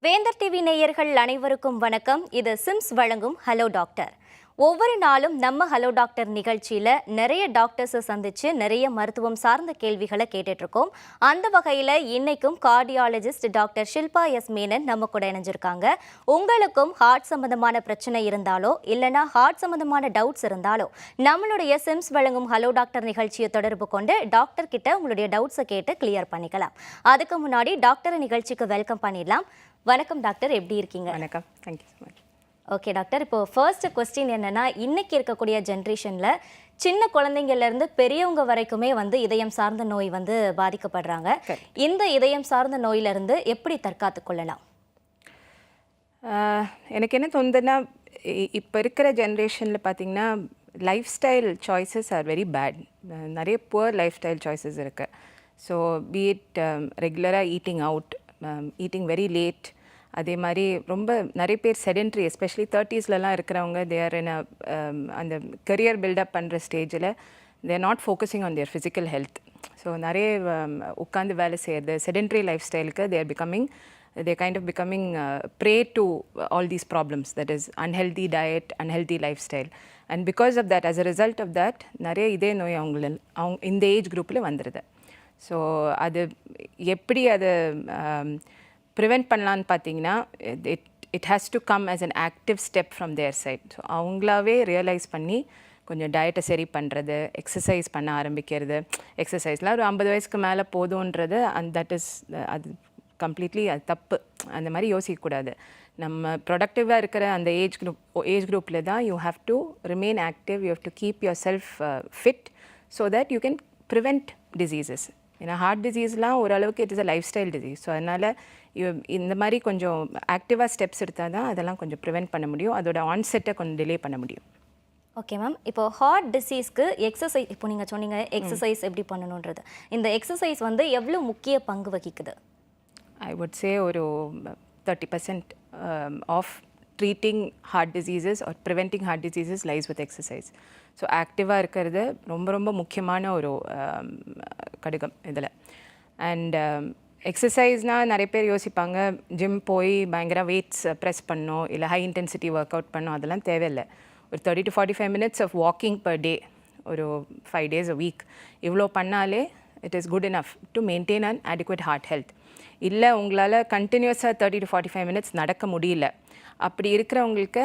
வேந்தர் டிவி நேயர்கள் அனைவருக்கும் வணக்கம். இது சிம்ஸ் வழங்கும் ஹலோ டாக்டர். ஒவ்வொரு நாளும் நம்ம ஹலோ டாக்டர் நிகழ்ச்சியில் நிறைய டாக்டர்ஸை சந்தித்து நிறைய மருத்துவம் சார்ந்த கேள்விகளை கேட்டுட்டு இருக்கோம். அந்த வகையில் இன்னைக்கும் cardiologist doctor Shilpa S Menon நம்ம கூட இணைஞ்சிருக்காங்க. உங்களுக்கும் ஹார்ட் சம்பந்தமான பிரச்சனை இருந்தாலோ இல்லைனா ஹார்ட் சம்பந்தமான டவுட்ஸ் இருந்தாலோ நம்மளுடைய சிம்ஸ் வழங்கும் ஹலோ டாக்டர் நிகழ்ச்சியை தொடர்பு கொண்டு டாக்டர் கிட்ட உங்களுடைய டவுட்ஸை கேட்டு கிளியர் பண்ணிக்கலாம். அதுக்கு முன்னாடி டாக்டர் நிகழ்ச்சிக்கு வெல்கம் பண்ணிடலாம். வணக்கம் டாக்டர், எப்படி இருக்கீங்க? வணக்கம், thank you so much. Okay doctor, இப்போ ஃபர்ஸ்ட் கொஸ்டின் என்னன்னா, இன்னைக்கு இருக்கக்கூடிய ஜென்ரேஷனில் சின்ன குழந்தைங்கள்லேருந்து பெரியவங்க வரைக்குமே இதயம் சார்ந்த நோய் பாதிக்கப்படுறாங்க. இந்த இதயம் சார்ந்த நோயிலிருந்து எப்படி தற்காத்து கொள்ளலாம்? எனக்கு என்ன தோணுதுன்னா, இப்போ இருக்கிற ஜென்ரேஷனில் பார்த்திங்கன்னா lifestyle choices are very bad. நிறைய புவர் லைஃப் ஸ்டைல் சாய்ஸஸ் இருக்குது. ஸோ பீட் ரெகுலராக eating out, eating very late, அதே மாதிரி ரொம்ப நிறைய பேர் செடென்ட்ரி, எஸ்பெஷலி 30ஸ்லாம் இருக்கிறவங்க, தேர் இன் அந்த கரியர் பில்டப் பண்ணுற ஸ்டேஜில் தேர் not focusing on their physical health. So நிறைய உட்காந்து வேலை செய்கிறது, செடென்ட்ரி லைஃப் ஸ்டைலுக்கு தேர் kind of becoming prey to all these problems, that is unhealthy diet, unhealthy lifestyle, and because of that, as a result of that, நிறைய இதே நோய் அவங்க இந்த ஏஜ் குரூப்பில் வந்துடுது. ஸோ அது எப்படி அதை ப்ரிவெண்ட் பண்ணலான்னு பார்த்தீங்கன்னா, it has to come as an active step from their side. So அவங்களாவே ரியலைஸ் பண்ணி கொஞ்சம் டயட்டை சரி பண்ணுறது, எக்ஸசைஸ் பண்ண ஆரம்பிக்கிறது. எக்ஸசைஸ்லாம் ஒரு 50 வயசுக்கு மேலே போதுன்றது தட் இஸ் அது கம்ப்ளீட்லி அது தப்பு. அந்த மாதிரி யோசிக்கக்கூடாது. நம்ம ப்ரொடக்டிவாக இருக்கிற அந்த ஏஜ் குரூப்பில் தான் you have to remain active, you have to keep your self fit so that you can prevent diseases. ஏன்னா ஹார்ட் டிசீஸ்லாம் ஓரளவுக்கு it is a lifestyle disease. So அதனால் இந்த மாதிரி கொஞ்சம் ஆக்டிவாக ஸ்டெப்ஸ் எடுத்தால் தான் அதெல்லாம் கொஞ்சம் ப்ரிவெண்ட் பண்ண முடியும், அதோட ஆன்செட்டை கொஞ்சம் டிலே பண்ண முடியும். ஓகே மேம், இப்போ ஹார்ட் டிசீஸ்க்கு எக்ஸசைஸ், இப்போ நீங்கள் சொன்னீங்க எக்ஸசைஸ் எப்படி பண்ணணுன்றது, இந்த எக்ஸசைஸ் எவ்வளோ முக்கிய பங்கு வகிக்குது? ஐ வுட் சே ஒரு 30% of treating heart diseases or preventing heart diseases lies with exercise. So ஆக்டிவாக இருக்கிறது ரொம்ப ரொம்ப முக்கியமான ஒரு கடுகம் இதில். அண்ட் எக்ஸசைஸ்னால் நிறைய பேர் யோசிப்பாங்க, ஜிம் போய் பயங்கர வெயிட்ஸ் ப்ரெஸ் பண்ணணும், இல்லை ஹை இன்டென்சிட்டி ஒர்க் அவுட் பண்ணணும், அதெல்லாம் தேவையில்லை. ஒரு 30 to 45 minutes of walking per day, ஒரு 5 days a week, இவ்வளோ பண்ணாலே it is good enough to maintain and adequate heart health. இல்லை உங்களால் கண்டினியூஸாக 30 to 45 minutes நடக்க முடியல, அப்படி இருக்கிறவங்களுக்கு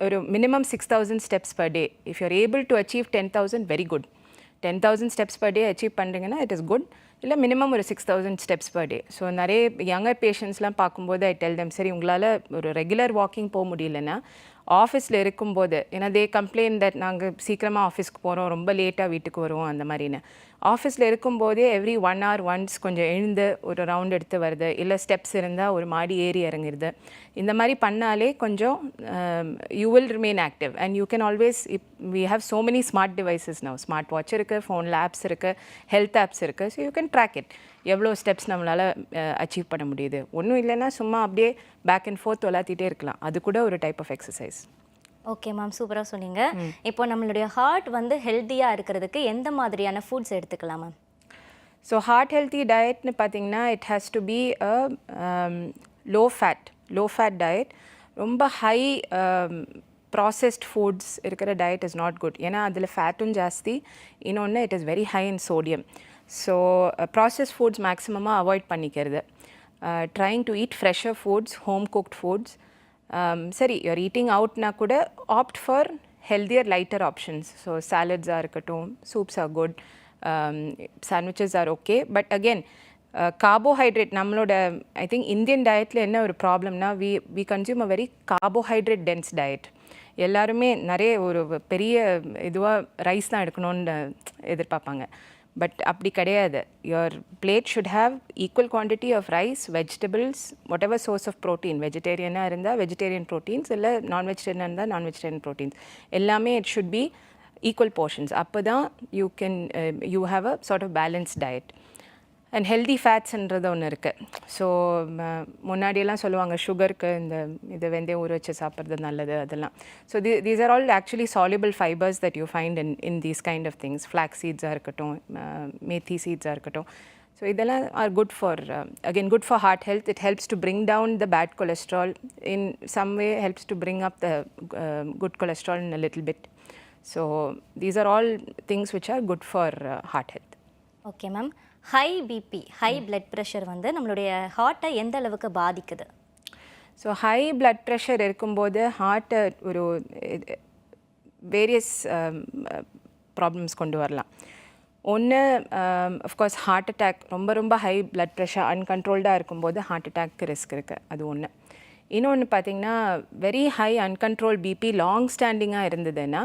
ஒரு minimum 6,000 steps per day. If you are able to achieve 10,000, very good. 10,000 steps per day achieve பண்ணுறீங்கன்னா இட் இஸ் குட். இல்லை மினிமம் ஒரு 6,000 steps per day. ஸோ நிறைய யங்கர் பேஷண்ட்ஸ்லாம் பார்க்கும்போது ஐ டெல் தெம், சரி உங்களால் ஒரு ரெகுலர் வாக்கிங் போக முடியலன்னா ஆஃபீஸில் இருக்கும்போது, ஏன்னா தே கம்ப்ளைண்ட் தட் நாங்கள் சீக்கிரமாக ஆஃபீஸ்க்கு போகிறோம், ரொம்ப லேட்டாக வீட்டுக்கு வருவோம் அந்த மாதிரின்னு. ஆஃபீஸில் இருக்கும்போதே எவ்ரி 1 hour ஒன்ஸ் கொஞ்சம் எழுந்து ஒரு ரவுண்ட் எடுத்து வருது, இல்லை ஸ்டெப்ஸ் இருந்தால் ஒரு மாடி ஏறி இறங்குறது, இந்த மாதிரி பண்ணாலே கொஞ்சம் you will remain active. And you can always, we have so many smart devices now, smart watch இருக்குது, ஃபோனில் ஆப்ஸ் இருக்குது, ஹெல்த் ஆப்ஸ் இருக்குது. So you can track it, எவ்வளோ ஸ்டெப்ஸ் நம்மளால் அச்சீவ் பண்ண முடியுது. ஒன்றும் இல்லைன்னா சும்மா அப்படியே பேக் அண்ட் ஃபோர்த் விளாத்திட்டே இருக்கலாம், அது கூட ஒரு type of exercise. Okay ma'am, சூப்பராக சொன்னீங்க. இப்போ நம்மளுடைய ஹார்ட் ஹெல்த்தியாக இருக்கிறதுக்கு எந்த மாதிரியான ஃபுட்ஸ் எடுத்துக்கலாம் மேம்? ஸோ ஹார்ட் ஹெல்த்தி டயட்னு பார்த்தீங்கன்னா, it has to be a low fat diet. ரொம்ப ஹை ப்ராசஸ்ட் ஃபுட்ஸ் இருக்கிற டயட் இஸ் நாட் குட். ஏன்னா அதில் ஃபேட்டும் ஜாஸ்தி, இன்னொன்று it is very high in sodium. So processed foods மேக்ஸிமமாக அவாய்ட் பண்ணிக்கிறது. Trying to eat fresher foods, home cooked foods. சரி, யூஆர் ஈட்டிங் அவுட்னா கூட opt for healthier lighter options. So சாலட்ஸாக இருக்கட்டும், soups are good, sandwiches R okay. But again carbohydrate, நம்மளோட I think Indian டயட்டில் என்ன ஒரு ப்ராப்ளம்னா, we consume a very carbohydrate dense diet. எல்லாருமே நிறைய ஒரு பெரிய இதுவாக ரைஸ் தான் எடுக்கணும்னு எதிர்பார்ப்பாங்க. பட் அப்படி கிடையாது. Your plate should have equal quantity of rice, vegetables, whatever source of protein. வெஜிடேரியனாக இருந்தால் வெஜிடேரியன் ப்ரோட்டீன்ஸ், இல்லை நான் வெஜிடேரியனாக இருந்தால் நான் வெஜிடேரியன் ப்ரோட்டீன்ஸ், எல்லாமே it should be equal portions. அப்போ தான் you have a sort of balance diet. And healthy ஃபேட்ஸ்ன்றது ஒன்று இருக்குது. ஸோ முன்னாடியெல்லாம் சொல்லுவாங்க சுகருக்கு இது வெந்தயம் ஊற வச்சு சாப்பிட்றது நல்லது அதெல்லாம். So these are all actually soluble fibres that you find in these kind of things. Flax சீட்ஸாக இருக்கட்டும், மேத்தி சீட்ஸாக இருக்கட்டும். ஸோ இதெல்லாம் are good for again good for heart health. It helps to bring down the bad cholesterol in some way, helps to bring up the good cholesterol in a little bit. So these are all things which are good for heart health. Okay ma'am, high BP, high blood pressure வந்து நம்மளுடைய ஹார்ட்டை எந்த அளவுக்கு பாதிக்குது? So high blood pressure இருக்கும்போது ஹார்ட்டை ஒரு various problems கொண்டு வரலாம். ஒன்று அஃப்கோர்ஸ் ஹார்ட் அட்டாக், ரொம்ப ரொம்ப ஹை பிளட் ப்ரெஷர் அன்கண்ட்ரோல்டாக இருக்கும்போது ஹார்ட் அட்டாக்கு ரிஸ்க் இருக்குது, அது ஒன்று. இன்னொன்று பார்த்திங்கன்னா very high uncontrolled BP long ஸ்டாண்டிங்காக இருந்ததுன்னா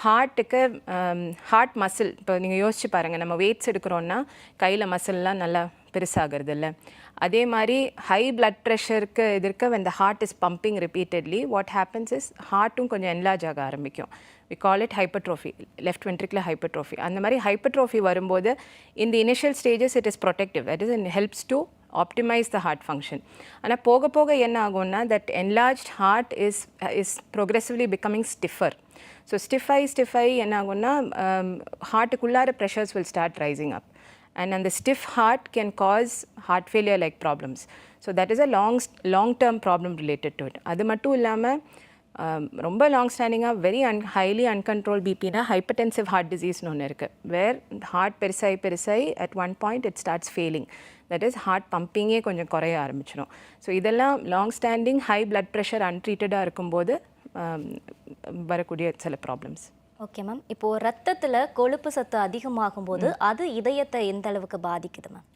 ஹார்ட்டுக்கு ஹார்ட் மசில், இப்போ நீங்கள் யோசிச்சு பாருங்கள், நம்ம வெயிட்ஸ் எடுக்கிறோன்னா கையில் மசில்லாம் நல்லா பெருசாகிறது இல்லை. அதே மாதிரி ஹை பிளட் ப்ரெஷருக்கு எதிர்க்க when the heart is pumping repeatedly, what happens is ஹார்ட்டும் கொஞ்சம் enlarge ஆக ஆரம்பிக்கும். we call it hypertrophy, left ventricular hypertrophy. அந்த மாதிரி hypertrophy வரும்போது in the initial stages it is protective, that is, it helps to optimize the heart function. ஆனால் போக போக என்ன ஆகும்னா that enlarged heart is progressively becoming stiffer. So ஸ்டிஃபாகி என்ன ஆகும்னா ஹார்ட்டுக்குள்ளார pressures will start rising up. And the stiff heart can cause heart failure like problems. So that is a long term problem related to it. அது மட்டும் இல்லாமல் ரொம்ப long ஸ்டாண்டிங்காக very highly uncontrolled பிபினா ஹைப்பர்டென்சிவ் ஹார்ட் டிசீஸ்னு ஒன்று இருக்குது. Where heart பெருசாகி at one point it starts failing. That is heart பம்பிங்கே கொஞ்சம் குறைய ஆரம்பிச்சிடும். ஸோ இதெல்லாம் long standing high blood pressure அன்ட்ரீட்டடாக இருக்கும்போது வரக்கூடிய சில ப்ராப்ளம்ஸ். ஓகே மேம், இப்போது ரத்தத்தில் கொழுப்பு சத்து அதிகமாகும் போது அது இதயத்தை எந்த அளவுக்கு பாதிக்குது மேம்?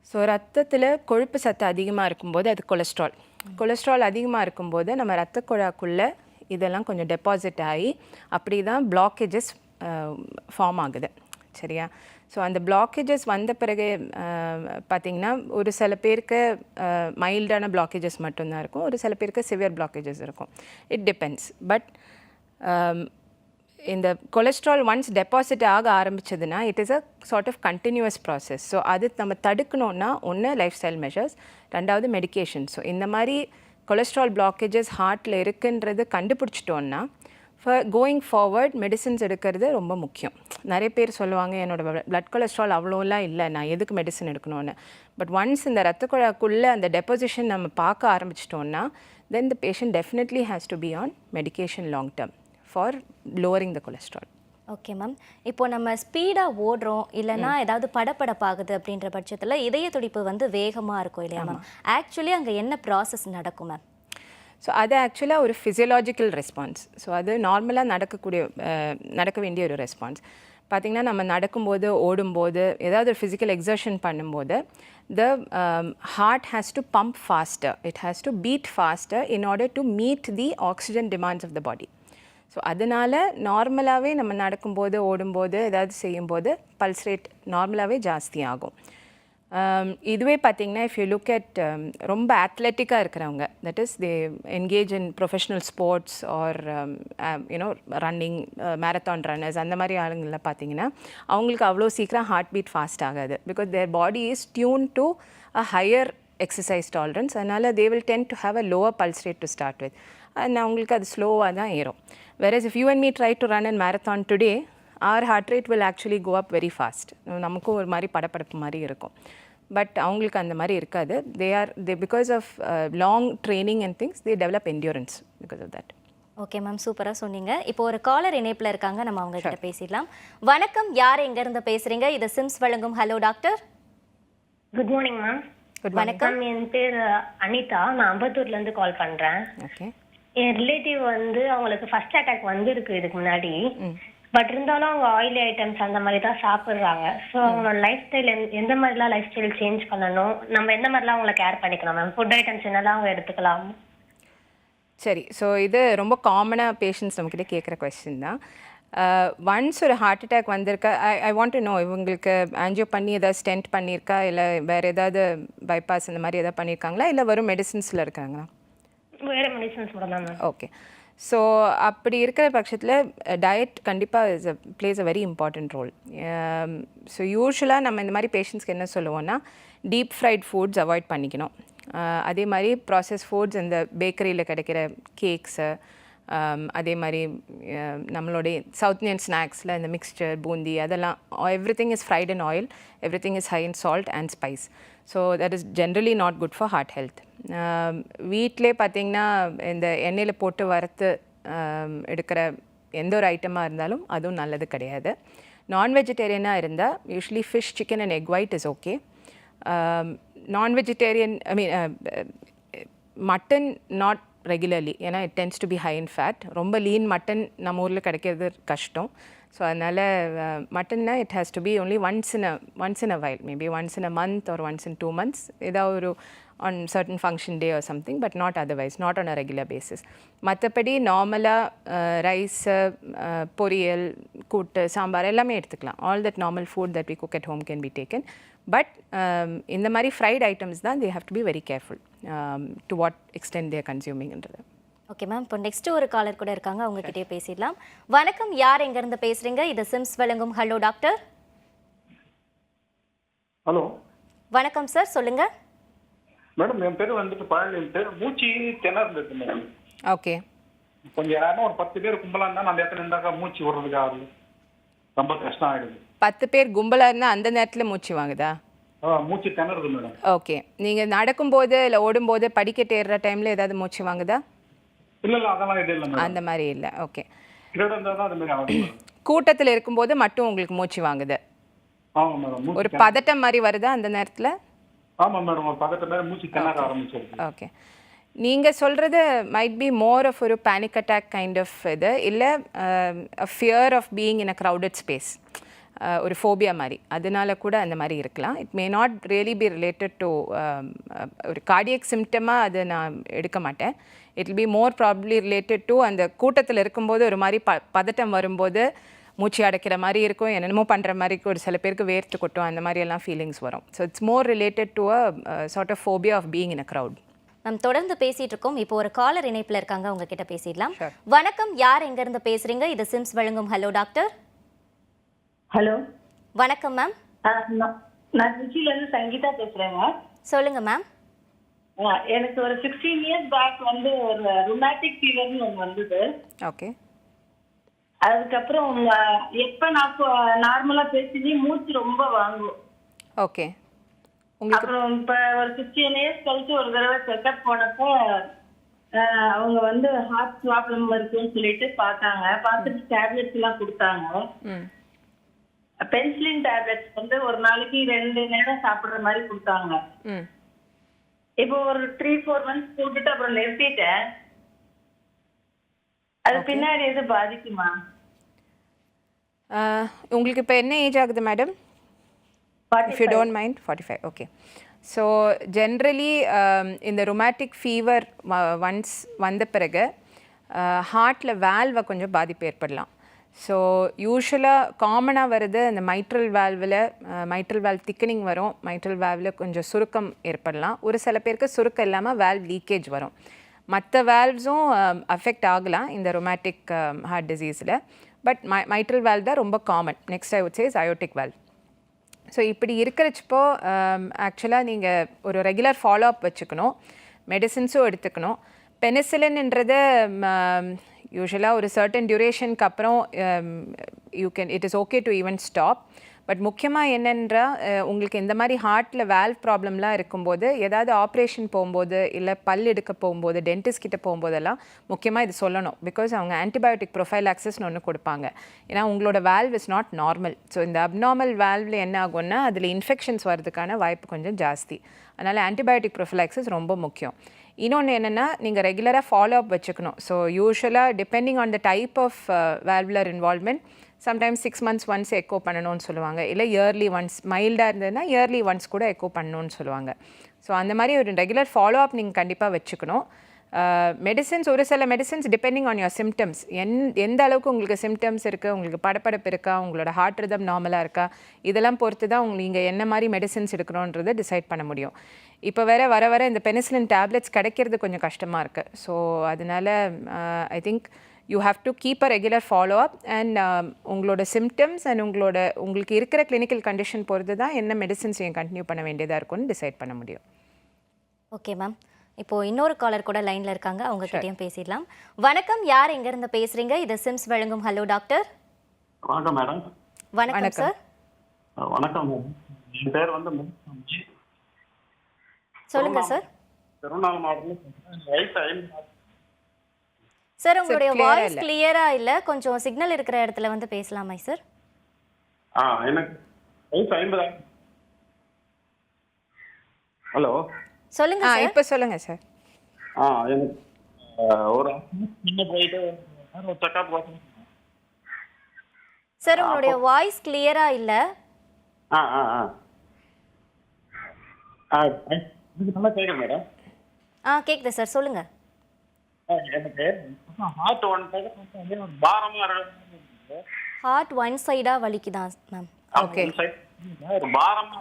ஸோ ரத்தத்தில் கொழுப்பு சத்து அதிகமாக இருக்கும்போது அது கொலஸ்ட்ரால் அதிகமாக இருக்கும்போது நம்ம ரத்த குழாக்குள்ளே இதெல்லாம் கொஞ்சம் டெபாசிட் ஆகி அப்படி தான் பிளாக்கேஜஸ் ஃபார்ம் ஆகுது. சரியா? ஸோ அந்த பிளாக்கேஜஸ் வந்த பிறகு பார்த்திங்கன்னா ஒரு சில பேருக்கு மைல்டான பிளாக்கேஜஸ் மட்டும்தான் இருக்கும், ஒரு சில பேருக்கு சிவியர் பிளாக்கேஜஸ் இருக்கும். It depends. பட் இந்த கொலஸ்ட்ரால் ஒன்ஸ் டெபாசிட் ஆக ஆரம்பிச்சதுன்னா it is a sort of continuous process. So அது நம்ம தடுக்கணுன்னா ஒன்று லைஃப் ஸ்டைல் மெஷர்ஸ், ரெண்டாவது மெடிக்கேஷன். ஸோ இந்த மாதிரி கொலஸ்ட்ரால் பிளாக்கேஜஸ் ஹார்ட்டில் இருக்குன்றது கண்டுபிடிச்சிட்டோன்னா கோயிங் ஃபார்வர்ட் மெடிசின்ஸ் எடுக்கிறது ரொம்ப முக்கியம். நிறைய பேர் சொல்லுவாங்க என்னோடய பிளட் கொலஸ்ட்ரால் அவ்வளோலாம் இல்லை, நான் எதுக்கு மெடிசன் எடுக்கணும்னு. பட் ஒன்ஸ் இந்த ரத்த குழாக்குள்ளே அந்த டெபாசிஷன் நம்ம பார்க்க ஆரம்பிச்சிட்டோன்னா then the patient definitely has to be on medication long term for lowering the cholesterol. Okay ma'am, இப்போ நம்ம ஸ்பீடாக ஓடுறோம் இல்லைன்னா ஏதாவது படப்படப்பாகுது அப்படின்ற பட்சத்தில் இதய துடிப்பு வந்து வேகமாக இருக்கும் இல்லையா மேம்? ஆக்சுவலி அங்கே என்ன ப்ராசஸ் நடக்கும் மேம்? ஸோ அது ஆக்சுவலாக ஒரு ஃபிசியலாஜிக்கல் ரெஸ்பான்ஸ். ஸோ அது நார்மலாக நடக்க வேண்டிய ஒரு ரெஸ்பான்ஸ். பார்த்திங்கன்னா நம்ம நடக்கும்போது ஓடும்போது ஏதாவது ஒரு ஃபிசிக்கல் எக்ஸர்ஷன் பண்ணும்போது the heart has to pump faster, it has to beat faster in order to meet the oxygen demands of the body. So அதனால் நார்மலாகவே நம்ம நடக்கும்போது ஓடும்போது ஏதாவது செய்யும்போது பல்ஸ் ரேட் நார்மலாகவே ஜாஸ்தி ஆகும். இதுவே பார்த்திங்கன்னா இஃப் யூ லுக் அட் ரொம்ப அத்லெட்டிக்காக இருக்கிறவங்க, that is they engage in professional sports or you know running, marathon runners, அந்த மாதிரி ஆளுங்களில் பார்த்திங்கன்னா அவங்களுக்கு அவ்வளோ சீக்கிரம் ஹார்ட் பீட் ஃபாஸ்ட் ஆகாது. Because their body is tune to a higher exercise tolerance. அதனால் they will tend to have a lower pulse rate to start with. And அவங்களுக்கு அது ஸ்லோவாக தான் ஏறும். Whereas if you and me try to run a marathon today, our heart rate will actually go up very fast. நமக்கும் ஒரு மாதிரி படப்படப்பு மாதிரி இருக்கும். பட் அவங்களுக்கு அந்த மாதிரி இருக்காது. they because of long training and things, they develop endurance because of that. Okay ma'am, சூப்பராக சொன்னீங்க. இப்போ ஒரு காலர் இணைப்பில் இருக்காங்க, நம்ம அவங்க கிட்ட பேசிடலாம். வணக்கம், யார் எங்கேருந்து பேசுகிறீங்க? இது சிம்ஸ் வழங்கும் hello doctor. Good morning ma'am. வணக்கம், என் பேர் அனிதா, நான் அம்பத்தூர்லேருந்து கால் பண்ணுறேன். ஓகே. என் ரிலேட்டிவ் வந்து அவங்களுக்கு ஃபர்ஸ்ட் அட்டாக் வந்துருக்கு இதுக்கு முன்னாடி. பட் இருந்தாலும் அவங்க ஆயிலி ஐட்டம்ஸ் அந்த மாதிரி தான் சாப்பிட்றாங்க. ஸோ அவங்களோட லைஃப் ஸ்டைல் எந்த மாதிரிலாம் லைஃப் ஸ்டைல் சேஞ்ச் பண்ணணும், நம்ம எந்த மாதிரிலாம் அவங்கள கேர் பண்ணிக்கணும் மேம்? ஃபுட் ஐட்டம்ஸ் என்னெல்லாம் அவங்க எடுத்துக்கலாம்? சரி, ஸோ இது ரொம்ப காமனாக பேஷண்ட்ஸ் நம்மக்கிட்ட கேட்குற கொஸ்டின் தான். ஒன்ஸ் ஒரு ஹார்ட் அட்டாக் வந்திருக்கா, ஐ வாண்ட் டு நோ இவங்களுக்கு ஆன்ஜியோ பண்ணி ஏதாவது ஸ்டென்ட் பண்ணியிருக்கா, இல்லை வேறு ஏதாவது பைபாஸ் இந்த மாதிரி ஏதாவது பண்ணியிருக்காங்களா, இல்லை வெறும் மெடிசின்ஸில் இருக்காங்களா? வேறு மெடிசன்ஸ் மட்டும் தான் மேம். ஓகே. ஸோ அப்படி இருக்கிற பட்சத்தில் டயட் கண்டிப்பாக plays a very important role. So யூஸ்வலாக நம்ம இந்த மாதிரி பேஷண்ட்ஸ்க்கு என்ன சொல்லுவோன்னா டீப் ஃப்ரைட் ஃபுட்ஸ் அவாய்ட் பண்ணிக்கணும். அதே மாதிரி ப்ராசஸ் ஃபுட்ஸ், இந்த பேக்கரியில் கிடைக்கிற கேக்ஸு, அதே மாதிரி நம்மளுடைய சவுத் இந்தியன் ஸ்நாக்ஸில் இந்த மிக்ஸ்சர் பூந்தி அதெல்லாம் everything is fried in oil, everything is high in salt and spice. So that is generally not good for heart health. வீட்டிலே பார்த்திங்கன்னா இந்த எண்ணெயில் போட்டு வறுத்து எடுக்கிற எந்த ஒரு ஐட்டமாக இருந்தாலும் அதுவும் நல்லது கிடையாது. நான் வெஜிடேரியனாக இருந்தால் usually fish, chicken and egg white is okay. நான் வெஜிடேரியன் மட்டன் நாட் ரெகுலர்லி, ஏன்னா it tends to be high in fat. ரொம்ப லீன் மட்டன் நம்ம ஊரில் கிடைக்கிறது கஷ்டம். ஸோ அதனால் மட்டன்னா it has to be only once in a while, maybe once in a month or once in 2 months, ஏதாவது ஒரு on certain function day or something, but not otherwise, not on a regular basis. மற்றபடி நார்மலாக rice, பொரியல், கூட்டு, சாம்பார் எல்லாமே எடுத்துக்கலாம். All that normal food that we cook at home can be taken. But இந்த மாதிரி ஃப்ரைட் ஐட்டம்ஸ் தான் they have to be very careful to what extent they're கன்சியூமிங்ன்றது. ஓகே மேம், இப்போ நெக்ஸ்ட் ஒரு காலர் கூட இருக்காங்க, அவங்ககிட்டயே பேசிடலாம். வணக்கம், யார் எங்கேருந்து பேசுகிறீங்க? இது சிம்ஸ் வழங்கும் ஹலோ டாக்டர். ஹலோ வணக்கம் சார், சொல்லுங்கள். மேடம், என் பேர் வந்துட்டு பழனின்ட்டு, மூச்சு திணறது மேடம். ஓகே, கொஞ்சம் யாரும் ஒரு 10 பேர் கும்பலாக இருந்தால் அந்த இடத்துல இருந்தாக்கா மூச்சு விடுறதுக்கு ஆகுது, ரொம்ப கஷ்டம் ஆகிடுது. 10 பேர் கும்பலாக இருந்தால் அந்த நேரத்தில் மூச்சு வாங்குதா? மூச்சு திணறது மேடம். ஓகே, நீங்கள் நடக்கும்போது இல்லை ஓடும்போது படிக்கட்டு ஏறுற டைமில் ஏதாவது மூச்சு வாங்குதா? இல்லை அதெல்லாம் இது இல்லை மேடம். அந்த மாதிரி இல்லை. ஓகே, கிட்ட இருந்தால் தான் அது மாதிரி ஆகுது. கூட்டத்தில் இருக்கும்போது மட்டும் உங்களுக்கு மூச்சு வாங்குது? ஆமாம் மேடம். ஒரு பதட்டம் மாதிரி வருதா அந்த நேரத்தில்? ஆமாம் மேடம், ஒரு 10 பேர் மூச்சு திணற ஆரம்பிச்சிருக்கு. ஓகே, நீங்கள் சொல்கிறது மைட் பி மோர் ஆஃப் ஒரு பேனிக் அட்டாக் கைண்ட் ஆஃப் இது, இல்லை fear of being in a crowded space, ஒரு ஃபோபியா மாதிரி, அதனால கூட அந்த மாதிரி இருக்கலாம். It may not really be related to ஒரு கார்டியக் சிம்டமாக அது நான் எடுக்க மாட்டேன். It will be more probably related to அந்த கூட்டத்தில் இருக்கும்போது ஒரு மாதிரி பதட்டம் வரும்போது மூச்சு அடைக்கிற மாதிரி இருக்கும், என்னென்னமோ பண்ணுற மாதிரி ஒரு சில பேருக்கு வேர்த்து கொட்டும், அந்த மாதிரி எல்லாம் ஃபீலிங்ஸ் வரும். So it's more related to a sort of phobia of being in a crowd. நம்ம தொடர்ந்து பேசிட்டு இருக்கோம். இப்போ ஒரு காலர் இணைப்பில் இருக்காங்க, உங்ககிட்ட பேசிடலாம். வணக்கம், யார் எங்கேருந்து பேசுகிறீங்க? இது சிம்ஸ் வழங்கும் ஹலோ டாக்டர். ஹலோ, வணக்கம் மேம். நான் திருச்சியிலேருந்து சங்கீதா பேசுகிறேங்க. சொல்லுங்க மேம். எனக்கு ஒரு 16 years பேக் வந்து ஒரு ருமேட்டிக் ஃபீவர்னு ஒன்று வந்தது. ஓகே, அதுக்கப்புறம் எப்போ நான் நார்மலாக பேசி மூச்சு ரொம்ப வாங்கும். ஓகே, அப்புறம் இப்போ ஒரு 15 years கழிச்சு ஒரு தடவை செக்அப் போனப்போ அவங்க வந்து ஹார்ட் ப்ராப்ளம் இருக்குன்னு சொல்லிட்டு பார்த்தாங்க. பார்த்துட்டு டேப்லெட்ஸ் எல்லாம் கொடுத்தாங்க. பென்சிலின் டேப்லெட்ஸ் வந்து ஒரு நாளைக்கு 2 நேரம் சாப்பிடுற மாதிரி கொடுத்தாங்க. இப்போ ஒரு 3-4 months போட்டுட்டு அப்புறம் நிறுத்திட்டேன். அது பின்னாடி எது பாதிக்குமா? உங்களுக்கு இப்போ என்ன ஏஜ் ஆகுது madam? If you don't mind, 45. Okay, so generally இந்த ரொமாட்டிக் ஃபீவர் ஒன்ஸ் வந்த பிறகு ஹார்ட்டில் வேல்வை கொஞ்சம் பாதிப்பு ஏற்படலாம். ஸோ யூஸ்வலாக காமனாக வருது இந்த மைட்ரல் வேல்வ் திக்கனிங் வரும், மைட்ரல் வேல்வில் கொஞ்சம் சுருக்கம் ஏற்படலாம். ஒரு சில பேருக்கு சுருக்கம் இல்லாமல் வேல்வ் லீக்கேஜ் வரும். மற்ற வேல்வ்ஸும் அஃபெக்ட் ஆகலாம் இந்த ரொமாட்டிக் ஹார்ட் டிசீஸில். பட் மைட்ரல் வேல்வ் தான் ரொம்ப common. Next I would say is aortic valve. So இப்படி இருக்கிறச்சப்போ ஆக்சுவலாக நீங்கள் ஒரு ரெகுலர் ஃபாலோஅப் வச்சுக்கணும், மெடிசின்ஸும் எடுத்துக்கணும். பெனிசிலின்ன்றது யூஸ்வலாக ஒரு சர்டன் டியூரேஷனுக்கு அப்புறம் it is okay to even stop. But முக்கியமாக என்னென்றால் உங்களுக்கு இந்த மாதிரி ஹார்ட்டில் வேல்வ் ப்ராப்ளம்லாம் இருக்கும்போது ஏதாவது ஆப்ரேஷன் போகும்போது இல்லை பல் எடுக்க போகும்போது டென்டிஸ்ட் கிட்ட போகும்போதெல்லாம் முக்கியமாக இது சொல்லணும். பிகாஸ் அவங்க ஆன்டிபயோட்டிக் ப்ரொஃபைலாக்சிஸ்னு ஒன்று கொடுப்பாங்க. ஏன்னா உங்களோட valve is not normal. So இந்த அப்நார்மல் வேல்வில் என்ன ஆகும்னா அதில் இன்ஃபெக்ஷன்ஸ் வரதுக்கான வாய்ப்பு கொஞ்சம் ஜாஸ்தி. அதனால் ஆன்டிபயோட்டிக் ப்ரொஃபைலாக்சிஸ் ரொம்ப முக்கியம். இன்னொன்று என்னென்னா நீங்கள் ரெகுலராக ஃபாலோஅப் வச்சுக்கணும். ஸோ யூஸ்வலாக depending on the type of valvular involvement sometimes 6 months once echo பண்ணணும்னு சொல்லுவாங்க, இல்லை இயர்லி ஒன்ஸ், மைல்டாக இருந்ததுன்னா இயர்லி ஒன்ஸ் கூட எக்கோ பண்ணணும்னு சொல்லுவாங்க. ஸோ அந்த மாதிரி ஒரு ரெகுலர் ஃபாலோஅப் நீங்கள் கண்டிப்பாக வச்சுக்கணும். மெடிசின்ஸ், ஒரு சில medicines depending on your symptoms, எந்த அளவுக்கு உங்களுக்கு சிம்டம்ஸ் இருக்குது, உங்களுக்கு படப்படப்பு இருக்கா, உங்களோட ஹார்ட் ரிதம் நார்மலாக இருக்கா, இதெல்லாம் பொறுத்து தான் நீங்கள் என்ன மாதிரி மெடிசின்ஸ் எடுக்கணுன்றதை டிசைட் பண்ண முடியும். இப்போ வர வர இந்த பெனிசிலின் டேப்லெட்ஸ் கிடைக்கிறது கொஞ்சம் கஷ்டமாக இருக்குது. ஸோ அதனால் I think you have to keep a regular follow up and உங்களோட சிம்டம்ஸ் அண்ட் உங்களுக்கு இருக்கிற கிளினிக்கல் கண்டிஷன் பொறுத்து தான் என்ன மெடிசின்ஸ் நீங்கள் கண்டினியூ பண்ண வேண்டியதாக இருக்கும்னு டிசைட் பண்ண முடியும். ஓகே மேம், இப்போ இன்னொரு காலர் கூட லைன்ல இருக்காங்க, அவங்க கிட்டயும் பேசிடலாம். வணக்கம், யார் எங்க இருந்து பேசுறீங்க? இது சிம்ஸ் வழங்கும் ஹலோ டாக்டர். வணக்கம் மேடம். வணக்கம் சார். வணக்கம் மேடம். என் பேர் வந்து முத்துசாமி. சொல்லுங்க சார். திருவண்ணாமலை மாவட்டத்தில் வயசு 50. சார் உங்களுடைய வாய்ஸ் கிளியரா இல்ல, கொஞ்சம் சிக்னல் இருக்கிற இடத்துல வந்து பேசலாமா சார்? எனக்கு வயசு 50. ஹலோ சொல்லுங்க சார். இப்போ சொல்லுங்க சார். எனக்கு ஒரு போயிட்டு ஒரு செக்அப் போகணும். சார் உங்களுடைய வாய்ஸ் கிளியரா இல்ல. இதுக்கு நல்லா கேட்குது மேடம். கேக்குது சார், சொல்லுங்க. எனக்கு ஹார்ட் ஒன் சைடு பாரமா இருக்கு. ஹார்ட் ஒன் சைடா வலிக்குதா மேம்? ஓகே. ஒரு பாரமா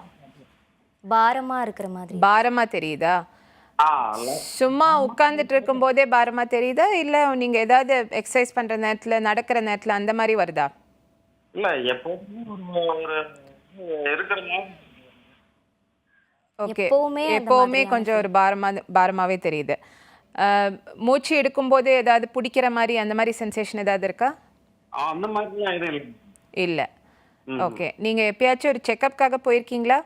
பாரமா இருக்கிற மாதிரி. பாரமா தெரியுதா? சும்மா உட்கார்ந்துட்டு இருக்கும் போதே பாரமா தெரியுதா, இல்ல நீங்க ஏதாவது எக்ஸசைஸ் பண்ற நேரத்துல நடக்கிற நேரத்துல அந்த மாதிரி வருதா? இல்ல, எப்போதுமே ஒரு இருக்கிற மாதிரி. ஓகே, எப்பவுமே எப்பவுமே கொஞ்சம் ஒரு பாரமாவே தெரியுது. மூச்சு எடுக்கும்போது ஏதாவது பிடிக்கிற மாதிரி அந்த மாதிரி சென்சேஷன் ஏதாவது இருக்கா? அந்த மாதிரிலாம் எதுவும் இல்லை. இல்ல. ஓகே, நீங்க எப்பயாச்சும் ஒரு செக்கப்காக போயிருக்கீங்களா?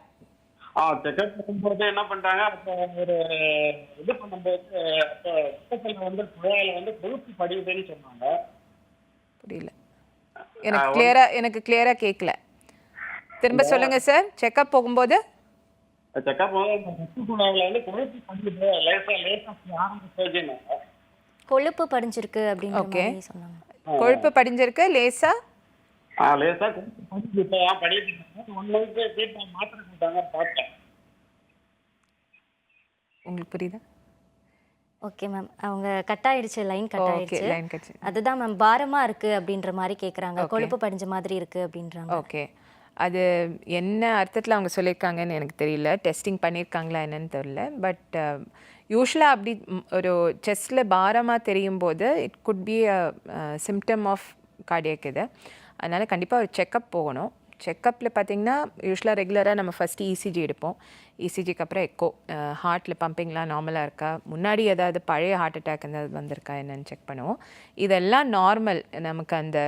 செக்அப் பண்ணும்போது என்ன பண்ணிட்டாங்க, அப்போ ஒரு இது பண்ணும்போது வந்து குழாயில வந்து கொழுப்பு படியுதுன்னு சொன்னாங்க. புரியல, எனக்கு கிளியரா கேட்கல. திரும்ப சொல்லுங்க சார். செக்கப் போகும்போது செக்அப் குழாயில வந்து கொழுப்பு படியுது, லேசா ஆரம்ப ஸ்டேஜ்னாங்க. கொழுப்பு படிஞ்சிருக்கு அப்படின்ற மாதிரி சொன்னாங்க. கொழுப்பு படிஞ்சிருக்கு லேசா. லேசா கொழுப்பு படியுது. 1 மந்த் ட்ரீட்மெண்ட் மாத்திரை கொடுத்தாங்க, பார்த்தேன். உங்களுக்கு புரியுதா? ஓகே மேம், அவங்க கட் ஆயிடுச்சு, லைன் கட் லைன் ஆயிடுச்சு. கட்சி. அதுதான் மேம், பாரமா இருக்கு அப்படின்ற மாதிரி கேக்குறாங்க, கொழுப்பு படிஞ்ச மாதிரி இருக்கு அப்படின்றாங்க. ஓகே, அது என்ன அர்த்தத்தில் அவங்க சொல்லியிருக்காங்கன்னு எனக்கு தெரியல, டெஸ்டிங் பண்ணியிருக்காங்களா என்னன்னு தெரியல. பட் யூஸ்வலாக அப்படி ஒரு செஸ்டில் பாரமாக தெரியும் போது it could be a symptom of cardiac இது. அதனால் கண்டிப்பாக ஒரு செக்கப் போகணும். செக்கப்பில் பார்த்திங்கன்னா யூஸ்வலாக ரெகுலராக நம்ம ஃபஸ்ட்டு இசிஜி எடுப்போம். இசிஜிக்கு அப்புறம் எக்கோ, ஹார்ட்டில் பம்பிங்லாம் நார்மலாக இருக்கா, முன்னாடி ஏதாவது பழைய ஹார்ட் அட்டாக் ஏதாவது வந்திருக்கா என்னன்னு செக் பண்ணுவோம். இதெல்லாம் நார்மல். நமக்கு அந்த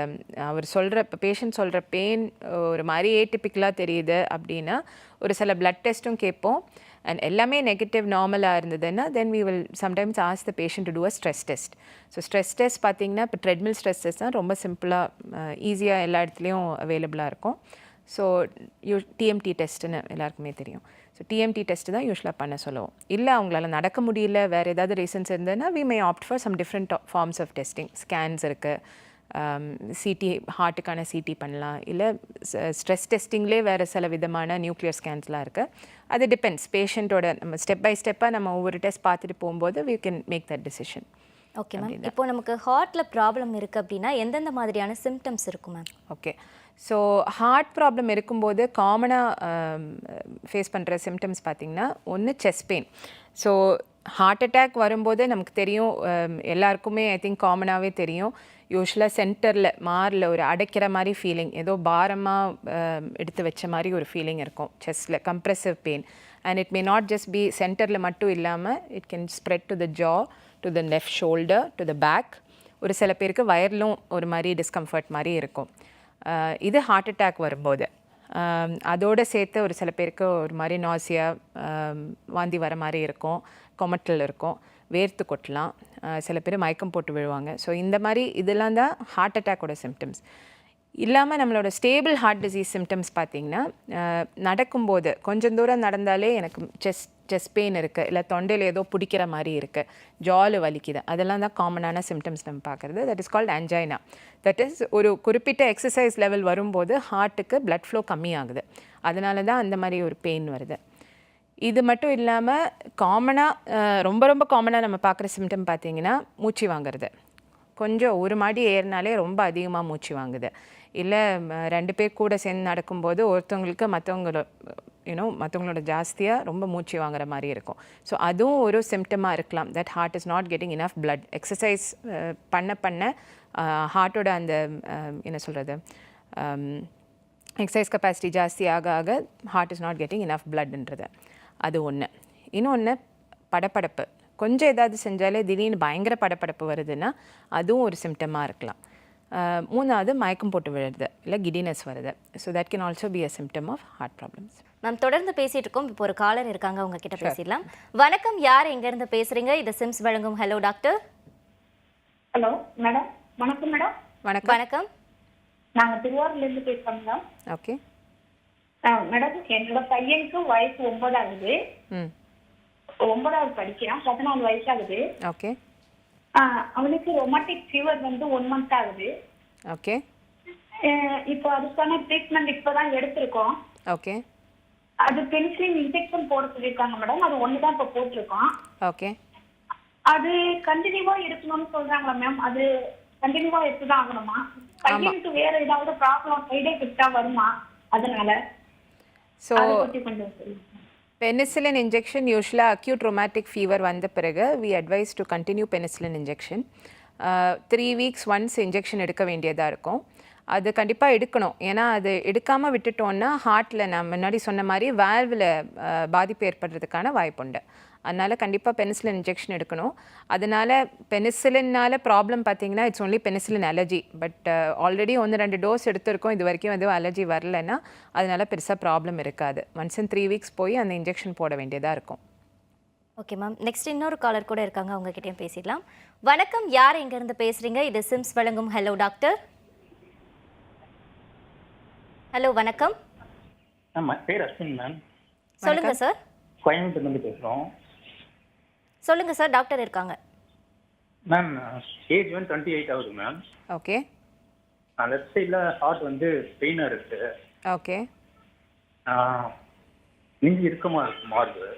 அவர் சொல்கிற பேஷண்ட் சொல்கிற பெயின் ஒரு மாதிரி ஏடிபிக்கலாக தெரியுது அப்படின்னா ஒரு சில பிளட் டெஸ்ட்டும் கேட்போம். அண்ட் எல்லாமே நெகட்டிவ் நார்மலாக இருந்ததுன்னா then we will sometimes ask the patient to do a stress test. So stress test பார்த்திங்கன்னா இப்போ ட்ரெட்மில் ஸ்ட்ரெஸ் டெஸ்ட் தான் ரொம்ப சிம்பிளாக ஈஸியாக எல்லா இடத்துலையும் அவைலபிளாக இருக்கும். ஸோ டிஎம்டி டெஸ்ட்டுன்னு எல்லாருக்குமே தெரியும். ஸோ டிஎம்டி டெஸ்ட்டு தான் யூஸ்வலாக பண்ண சொல்லுவோம். இல்லை அவங்களால நடக்க முடியல, வேறு ஏதாவது ரீசன்ஸ் இருந்ததுன்னா we may opt for some different forms of testing. Scans இருக்குது, சிடி ஹார்ட்டுக்கான சிடி பண்ணலாம், இல்லை ஸ்ட்ரெஸ் டெஸ்டிங்லேயே வேறு சில விதமான நியூக்ளியர் ஸ்கேன்ஸ்லாம் இருக்குது. அது டிபெண்ட்ஸ் பேஷண்ட்டோட. நம்ம ஸ்டெப் பை ஸ்டெப்பாக நம்ம ஒவ்வொரு டெஸ்ட் பார்த்துட்டு போகும்போது we can make that decision. Okay ma'am, இப்போ நமக்கு ஹார்ட்டில் ப்ராப்ளம் இருக்குது அப்படின்னா எந்தெந்த மாதிரியான சிம்டம்ஸ் இருக்கும் ma'am? Okay, so heart problem இருக்கும்போது காமனாக ஃபேஸ் பண்ணுற சிம்டம்ஸ் பார்த்திங்கன்னா ஒன்று chest pain. So heart attack வரும்போது நமக்கு தெரியும், எல்லாருக்குமே ஐ திங்க் காமனாகவே தெரியும், யூஸ்வலாக சென்டரில் மாரில் ஒரு அடைக்கிற மாதிரி ஃபீலிங், ஏதோ பாரமாக எடுத்து வச்ச மாதிரி ஒரு ஃபீலிங் இருக்கும் செஸ்ட்டில், compressive pain. And it may not just be சென்டரில் மட்டும் இல்லாமல் it can spread to the jaw, to the left shoulder, to the back. ஒரு சில பேருக்கு வயர்லும் ஒரு மாதிரி டிஸ்கம்ஃபர்ட் மாதிரி இருக்கும். இது ஹார்ட் அட்டாக் வரும்போது. அதோடு சேர்த்து ஒரு சில பேருக்கு ஒரு மாதிரி நாசியா, வாந்தி வர மாதிரி இருக்கும், கொமட்டல் இருக்கும், வேர்த்து கொட்டலாம், சில பேர் மயக்கம் போட்டு விழுவாங்க. ஸோ இந்த மாதிரி இதெல்லாம் தான் ஹார்ட் அட்டாக்கோட சிம்டம்ஸ். இல்லாமல் நம்மளோட ஸ்டேபிள் ஹார்ட் டிசீஸ் சிம்டம்ஸ் பார்த்திங்கன்னா நடக்கும்போது கொஞ்சம் தூரம் நடந்தாலே எனக்கு செஸ்ட் பெயின் இருக்குது, இல்லை தொண்டையில் ஏதோ பிடிக்கிற மாதிரி இருக்குது, ஜாலு வலிக்குது, அதெல்லாம் தான் காமனான சிம்டம்ஸ் நம்ம பார்க்குறது. That is called ஆன்ஜைனா. That is ஒரு குறிப்பிட்ட எக்ஸசைஸ் லெவல் வரும்போது ஹார்ட்டுக்கு பிளட் ஃப்ளோ கம்மியாகுது, அதனால தான் அந்த மாதிரி ஒரு பெயின் வருது. இது மட்டும் இல்லாமல் காமனாக ரொம்ப ரொம்ப காமனாக நம்ம பார்க்குற சிம்டம் பார்த்திங்கன்னா மூச்சு வாங்குறது. கொஞ்சம் ஒரு மாடி ஏறினாலே ரொம்ப அதிகமாக மூச்சு வாங்குது, இல்லை 2 பேர் கூட சேர்ந்து நடக்கும்போது ஒருத்தவங்களுக்கு மற்றவங்களோட ஜாஸ்தியாக ரொம்ப மூச்சு வாங்குற மாதிரி இருக்கும். ஸோ அதுவும் ஒரு சிம்டமாக இருக்கலாம், that heart is not getting enough blood. Exercise பண்ண ஹார்ட்டோட அந்த என்ன சொல்கிறது, எக்ஸசைஸ் கெப்பாசிட்டி ஜாஸ்தி ஆக heart is not getting enough பிளட்ன்றது அது ஒன்று. இன்னொன்று படப்படப்பு, கொஞ்சம் ஏதாவது செஞ்சாலே திடீர்னு பயங்கர படப்படப்பு வருதுன்னா அதுவும் ஒரு சிம்டமாக இருக்கலாம். மூணாவது மயக்கம் போட்டு விழுறது இல்லை கிடினஸ் வருது. So that can also be a symptom of heart problems. Ma'am தொடர்ந்து பேசிட்டு இருக்கோம். இப்போ ஒரு காலர் இருக்காங்க, அவங்க கிட்ட பேசிடலாம். வணக்கம், யார் எங்கேருந்து பேசுறீங்க? இது சிம்ஸ் வழங்கும் ஹலோ டாக்டர். ஹலோ மேடம், வணக்கம் மேடம். வணக்கம். வணக்கம். நாங்க திருவாரூர்லேருந்து பேசுறோம் மேடம். ஓகே மேடம், என்னோட பையனுக்கு வயசு 9 ஆகுது. 9வது படிக்கிறான். 14 வயசு ஆகுது. ஓகே. அவனுக்கு ரொமாட்டிக் ஃபீவர் வந்து 1 மந்த் ஆகுது. ஓகே. இப்போ அதுக்கான ட்ரீட்மெண்ட் இப்பதான் எடுத்திருக்கோம். ஓகே. அது பென்சிலின் இன்ஜெக்ஷன் போட சொல்லியிருக்காங்க மேடம். அது ஒன்று தான் இப்போ போட்டிருக்கோம். ஓகே. அது கண்டினியூவா இருக்கணும்னு சொல்றாங்களா மேம்? அது கண்டினியூவா எடுத்துதான் ஆகணுமா? பையனுக்கு வேற ஏதாவது ப்ராப்ளம் சைடு எஃபெக்டா வருமா அதனால? ஸோ பெனிசிலின் இன்ஜெக்ஷன் யூஸ்வலாக அக்யூட் ரொமாட்டிக் ஃபீவர் வந்த பிறகு we advise to continue penicillin injection. 3 weeks once injection எடுக்க வேண்டியதாக இருக்கும். அது கண்டிப்பாக எடுக்கணும். ஏன்னா அது எடுக்காமல் விட்டுட்டோன்னா ஹார்ட்டில் நான் முன்னாடி சொன்ன மாதிரி வால்வில் பாதிப்பு ஏற்படுறதுக்கான வாய்ப்புண்டு. அதனால் கண்டிப்பாக பெனிசிலின் இன்ஜெக்ஷன் எடுக்கணும். அதனால் பெனிசிலினால் ப்ராப்ளம் பார்த்தீங்கன்னா it's only penicillin allergy. But already 1-2 dose எடுத்திருக்கோம், இது வரைக்கும் வந்து அலர்ஜி வரலைன்னா அதனால் பெருசாக ப்ராப்ளம் இருக்காது. ஒன்ஸ் இன் 3 வீக்ஸ் போய் அந்த இன்ஜெக்ஷன் போட வேண்டியதாக இருக்கும். ஓகே மேம், நெக்ஸ்ட் இன்னொரு காலர் கூட இருக்காங்க, அவங்க கிட்டயும் பேசிடலாம். வணக்கம், யார் எங்கேருந்து பேசுறீங்க? இது சிம்ஸ் வழங்கும் ஹலோ டாக்டர். ஹலோ வணக்கம். பேர் அஸ்வின் மேம். சொல்லுங்க சார். கோயம்புத்தூர்லேருந்து பேசுகிறோம். சொல்லுங்க சார், டாக்டர் இருக்காங்க. மேம் ஏஜ் வந்து 28 ஆகுது மேம். ஓகே. லெஃப்ட் சைடில் ஹார்ட் வந்து பெயினாக இருக்கு. ஓகே. நெஞ்சு இறுக்கமாக இருக்கு மார்பு.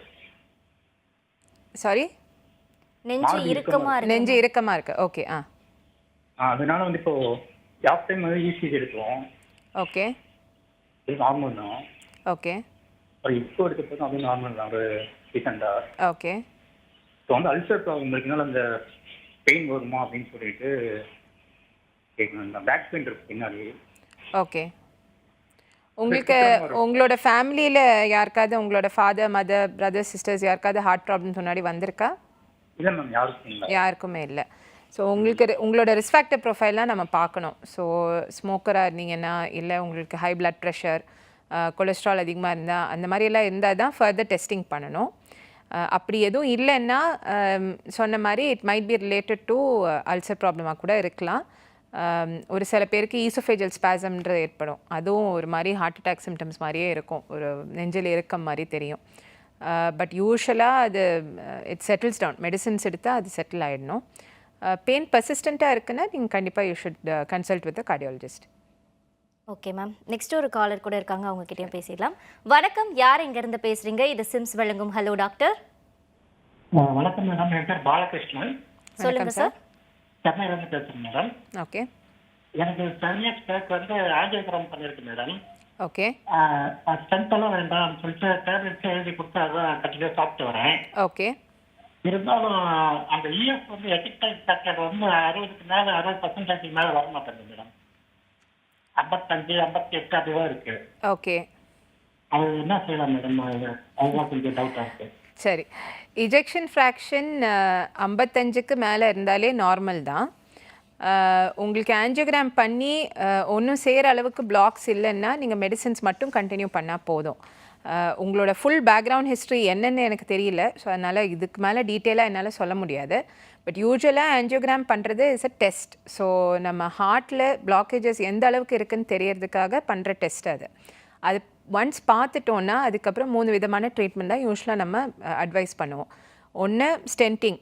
சாரி, நெஞ்சு இறுக்கமா இருக்கு. நெஞ்சு இறுக்கமாக இருக்கு. ஓகே. அதனால வந்து இப்போ ஆஃப் டைம் வந்து இசிஜி எடுக்கிறோம். ஓகே. இது நார்மல் தான். ஓகே. ஒரு இப்போ எடுத்த போதும் அதுவும் நார்மல் தான் ஒரு ரீசெண்டாக. ஓகே. ஸோ வந்து அல்சர் ப்ராப்ளம் இருக்கனால அந்த பெயின் வருமா அப்படின்னு சொல்லிட்டு கேட்கணும். பேக் பெயின் இருக்கு பின்னாடி. ஓகே. உங்களுக்கு உங்களோட ஃபேமிலியில் யாருக்காவது உங்களோட ஃபாதர், மதர், பிரதர், சிஸ்டர்ஸ் யாருக்காவது ஹார்ட் ப்ராப்ளம்ஸ் முன்னாடி வந்திருக்கா? இல்லை மேம், யாருக்கும் இல்லை. யாருக்குமே இல்லை. ஸோ உங்களுக்கு உங்களோட ரிஸ்க் ஃபேக்டர் ப்ரொஃபைல்லாம் நம்ம பார்க்கணும். ஸோ ஸ்மோக்கராக இருந்தீங்கன்னா, இல்லை உங்களுக்கு ஹை பிளட் ப்ரெஷர், கொலஸ்ட்ரால் அதிகமாக இருந்தால், அந்த மாதிரியெல்லாம் இருந்தால் தான் ஃபர்தர் டெஸ்டிங் பண்ணணும். அப்படி எதுவும் இல்லைன்னா சொன்ன மாதிரி it might be related to ulcer ப்ராப்ளமாக கூட இருக்கலாம். ஒரு சில பேருக்கு ஈசோஃபேஜல் ஸ்பாசம்ன்றது ஏற்படும். அதுவும் ஒரு மாதிரி ஹார்ட் அட்டாக் சிம்டம்ஸ் மாதிரியே இருக்கும், ஒரு நெஞ்சில் இறுக்கம் மாதிரி தெரியும். பட் யூஸ்வலாக அது இட் செட்டில்ஸ் டவுன். மெடிசின்ஸ் எடுத்தால் அது செட்டில் ஆகிடணும். பெயின் பர்சிஸ்டண்ட்டாக இருக்குன்னா நீங்கள் கண்டிப்பாக you should consult with cardiologist. Okay ma'am, next ஒரு காலர் கூட இருக்காங்க, அவங்க கிட்டயும் பேசிடலாம். வணக்கம், யார் எங்கேருந்து பேசுறீங்க? இது சிம்ஸ் வழங்கும் ஹலோ டாக்டர். வணக்கம் மேடம், என் பேர் பாலகிருஷ்ணன். சொல்லுங்க சார். சென்னையிலேருந்து பேசுகிறேன் மேடம். ஓகே. எனக்கு 7 இயர்ஸ் பேக் வந்து ஆஞ்சியோகிராம் பண்ணியிருக்கு மேடம். ஓகே. ஸ்ட்ரென்த் எல்லாம் வேண்டாம் சொல்லிட்டு டேப்லெட்ஸ் எழுதி கொடுத்து அதான் கண்டிப்பாக சாப்பிட்டு வரேன். ஓகே. இருந்தாலும் அந்த இஎஃப் வந்து எட்டிக்டைல் ஃபேக்டர் வந்து 60க்கு மேலே 60% மேலே வர மாட்டேங்குது மேடம். 55, 58 அதுவாக இருக்கு. ஓகே. அது என்ன செய்யலாம் மேடம்? அதுதான் கொஞ்சம் டவுட்டாக இருக்கு. சரி, இஜெக்ஷன் ஃப்ராக்ஷன் 55க்கு மேலே இருந்தாலே நார்மல் தான். உங்களுக்கு ஆஞ்சியோகிராம் பண்ணி ஒன்றும் செய்கிற அளவுக்கு பிளாக்ஸ் இல்லைன்னா நீங்கள் மெடிசின்ஸ் மட்டும் கண்டினியூ பண்ணால் போதும். உங்களோட ஃபுல் பேக்ரவுண்ட் ஹிஸ்ட்ரி என்னென்னு எனக்கு தெரியல. ஸோ அதனால் இதுக்கு மேலே டீட்டெயிலாக என்னால் சொல்ல முடியாது. பட் யூஸ்வலாக ஆஞ்சியோகிராம் பண்ணுறது இஸ் அ டெஸ்ட். ஸோ நம்ம ஹார்ட்டில் பிளாக்கேஜஸ் எந்த அளவுக்கு இருக்குதுன்னு தெரியறதுக்காக பண்ணுற டெஸ்ட் அது. அது ஒன்ஸ் பார்த்துட்டோன்னா அதுக்கப்புறம் 3 விதமான ட்ரீட்மெண்ட் தான் யூஸ்வலாக நம்ம அட்வைஸ் பண்ணுவோம். ஒன்று ஸ்டென்டிங்,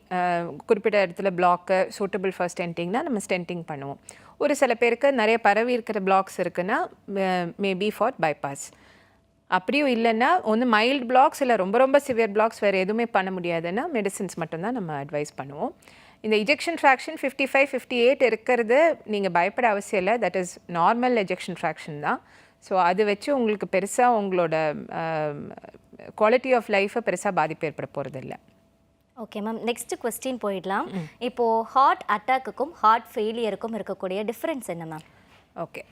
குறிப்பிட்ட இடத்துல பிளாக்கு சூட்டபிள் ஃபார் ஸ்டென்டிங்னா நம்ம ஸ்டென்டிங் பண்ணுவோம். ஒரு சில பேருக்கு நிறைய பரவி இருக்கிற பிளாக்ஸ் இருக்குன்னா மேபி ஃபார் பைபாஸ். அப்படியும் இல்லைன்னா ஒன்று மைல்டு பிளாக்ஸ் இல்லை ரொம்ப ரொம்ப சிவியர் பிளாக்ஸ் வேறு எதுவுமே பண்ண முடியாதுன்னா மெடிசின்ஸ் மட்டும்தான் நம்ம அட்வைஸ் பண்ணுவோம். இந்த இஜெக்ஷன் ஃப்ராக்ஷன் 55, 58 இருக்கிறது நீங்கள் பயப்பட அவசியம் இல்லை. That is normal ejection fraction தான். ஸோ அது வச்சு உங்களுக்கு பெருசாக உங்களோட குவாலிட்டி ஆஃப் லைஃப்பை பெருசாக பாதிப்பு ஏற்பட போகிறது இல்லை. ஓகே மேம், நெக்ஸ்ட் கொஸ்டின் போயிடலாம். இப்போது ஹார்ட் அட்டாக்குக்கும் ஹார்ட் ஃபெயிலியருக்கும் இருக்கக்கூடிய டிஃப்ரென்ஸ் என்ன ma'am? Okay.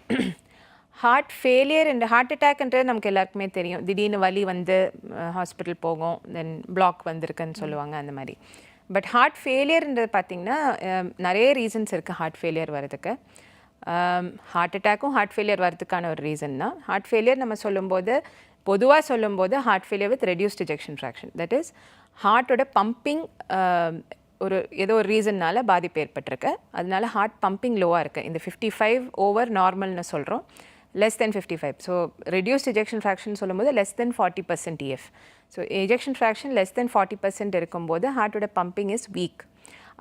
Heart failure and heart அட்டாக்ன்றது நமக்கு எல்லாருக்குமே தெரியும். திடீர்னு வலி வந்து ஹாஸ்பிட்டல் போகும், தென் பிளாக் வந்திருக்குன்னு சொல்லுவாங்க அந்த மாதிரி. பட் ஹார்ட் ஃபெயிலியர்ன்றது பார்த்திங்கன்னா நிறைய ரீசன்ஸ் இருக்குது ஹார்ட் ஃபெயிலியர் வரதுக்கு. ஹார்ட் அட்டாக்கும் ஹார்ட் ஃபெயிலியர் வரதுக்கான ஒரு ரீசன் தான். ஹார்ட் ஃபெயிலியர் நம்ம சொல்லும்போது பொதுவாக சொல்லும்போது heart failure with reduced ejection fraction, that is ஹார்ட்டோட பம்பிங் ஒரு ஏதோ ஒரு ரீசன்னால் பாதிப்பு ஏற்பட்டிருக்கு, அதனால ஹார்ட் பம்பிங் லோவாக இருக்குது. இந்த 55 ஓவர் நார்மல்னு சொல்கிறோம், less than 55. So reduced ejection fraction சொல்லும்போது less than 40% EF. So ejection fraction less than 40% இருக்கும்போது ஹார்ட்டோட பம்பிங் இஸ் வீக்.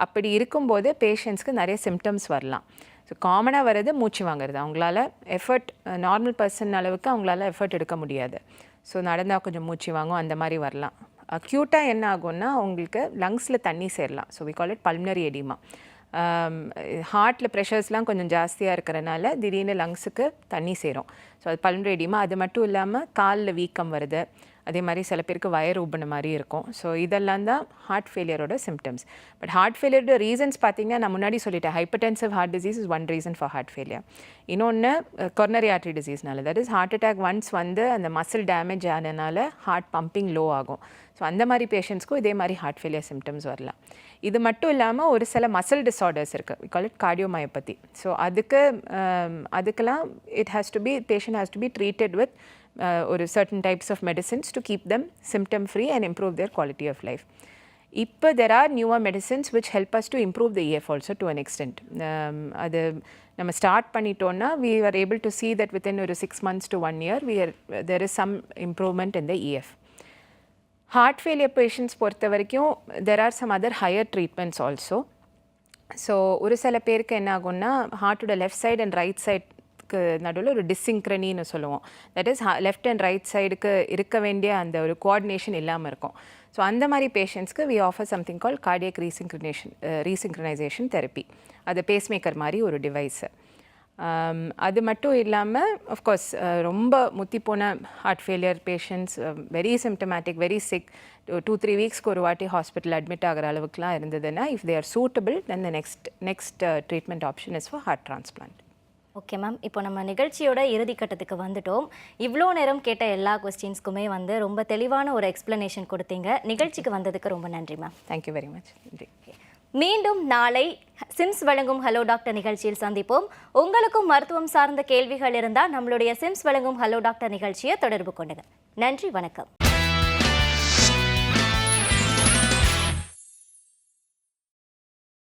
அப்படி இருக்கும்போது பேஷண்ட்ஸ்க்கு நிறைய சிம்டம்ஸ் வரலாம். ஸோ காமனாக வர்றது மூச்சு வாங்குறது, அவங்களால எஃபர்ட் நார்மல் பர்சன் அளவுக்கு அவங்களால எஃபர்ட் எடுக்க முடியாது. ஸோ நடந்தால் கொஞ்சம் மூச்சு வாங்கும், அந்த மாதிரி வரலாம். அக்யூட்டாக என்ன ஆகும்னா அவங்களுக்கு லங்ஸில் தண்ணி சேரலாம். So we call it pulmonary oedema. ஹார்ட்டில் ப்ரெஷர்ஸ்லாம் கொஞ்சம் ஜாஸ்தியாக இருக்கிறனால திடீர்னு லங்ஸுக்கு தண்ணி சேரும். ஸோ அது பல்மனரி எடிமா. அது மட்டும் இல்லாமல் காலில் வீக்கம் வருது, அதே மாதிரி சில பேருக்கு வயர் ஊப்பின மாதிரி இருக்கும். ஸோ இதெல்லாம் தான் ஹார்ட் ஃபெயிலியரோட சிம்டம்ஸ். பட் ஹார்ட் ஃபெயிலியரோட ரீசன்ஸ் பார்த்திங்கன்னா நான் முன்னாடி சொல்லிட்டேன், hypertensive heart disease is one reason for heart failure. இன்னொன்று கொரோனரி ஆர்டரி டிசீஸ்னால, that is heart attack once வந்து அந்த மசில் டேமேஜ் ஆனதுனால ஹார்ட் பம்பிங் லோ ஆகும். ஸோ அந்த மாதிரி பேஷண்ட்ஸ்க்கும் இதே மாதிரி ஹார்ட் ஃபெயிலியர் சிம்டம்ஸ் வரலாம். இது மட்டும் இல்லாமல் ஒரு சில மசில் டிஸார்டர்ஸ் இருக்குது, we call it cardiomyopathy. So அதுக்கெல்லாம் it has to be patient has to be treated with ஒரு certain types of medicines to keep them symptom free and improve their quality of life. இப்போ there are newer medicines which help us to improve the EF also to an extent. அது நம்ம start பண்ணிட்டோன்னா we are able to see that within ஒரு 6 months to 1 year there is some improvement in the EF. Heart failure patients பொறுத்த வரைக்கும் there are some other higher treatments also. So ஒரு சில பேருக்கு என்ன ஆகும்னா ஹார்ட்டோட லெஃப்ட் சைடு அண்ட் ரைட் சைடுக்கு நடுவில் ஒரு டிஸ்சிங்க்ரனின்னு சொல்லுவோம். That is left and right சைடுக்கு இருக்க வேண்டிய அந்த ஒரு கோஆர்டினேஷன் இல்லாமல் இருக்கும். ஸோ அந்த மாதிரி பேஷண்ட்ஸ்க்கு we offer something call cardiac resynchronisation therapy. அது பேஸ்மேக்கர் மாதிரி ஒரு டிவைஸு. அது மட்டும் இல்லாமல் அஃப்கோர்ஸ் ரொம்ப முத்திப்போன heart failure patients very symptomatic, very sick, 2-3 வீக்ஸ்க்கு ஒரு வாட்டி ஹாஸ்பிட்டல் அட்மிட் ஆகிற அளவுக்குலாம் இருந்ததுன்னா if they are suitable then the next treatment option is for heart transplant. Okay ma'am, இப்போ நம்ம நிகழ்ச்சியோட இறுதி கட்டத்துக்கு வந்துட்டோம். இவ்வளோ நேரம் கேட்ட எல்லா கொஸ்டின்ஸ்க்குமே வந்து ரொம்ப தெளிவான ஒரு எக்ஸ்பிளனேஷன் கொடுத்தீங்க. நிகழ்ச்சிக்கு வந்ததுக்கு ரொம்ப நன்றி மேம். Thank you very much. நன்றி. மீண்டும் நாளை சிம்ஸ் வழங்கும் ஹலோ டாக்டர் நிகழ்ச்சியில் சந்திப்போம். உங்களுக்கும் மருத்துவம் சார்ந்த கேள்விகள் இருந்தால் நம்மளுடைய சிம்ஸ் வழங்கும் ஹலோ டாக்டர் நிகழ்ச்சியை தொடர்பு கொண்டுங்க. நன்றி, வணக்கம்.